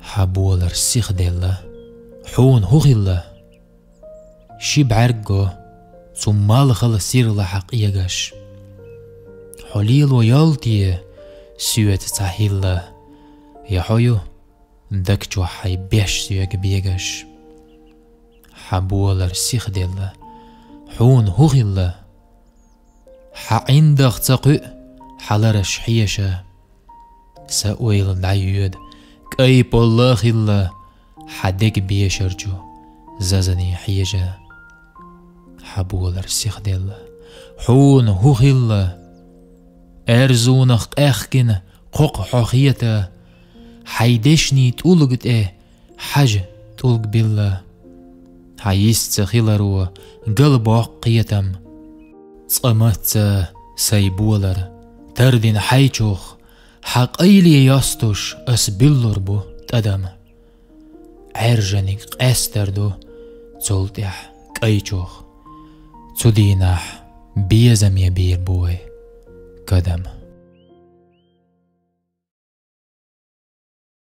حبولر سيخ ديلا حون هوغيلا شي بعرقو ثم خل سير لحق يجاش حليل ويالتي سويت تحيلا يا حيو دكجو حي بيش سيوك بيجاش حبولر سيخ ديلا حون هوغيلا حعندك تقو حلرش حيشا سأويل العيود كاي بالله خلا حدك بيشرجو زازني حيجا حبولر سيخ ديلا حون هوغيلا ارزونخ اخكن قوق حوخيتا حيدشني تولغت حاج تولغ بالله حيست خيلرو قلب عقيتم صمت سيبولر تردين حيچوخ حق ايلي ياستوش اسبيلور بو تدم عرجنك استردو تولتح كايچوخ تدينح بيزم يبير بوي قدم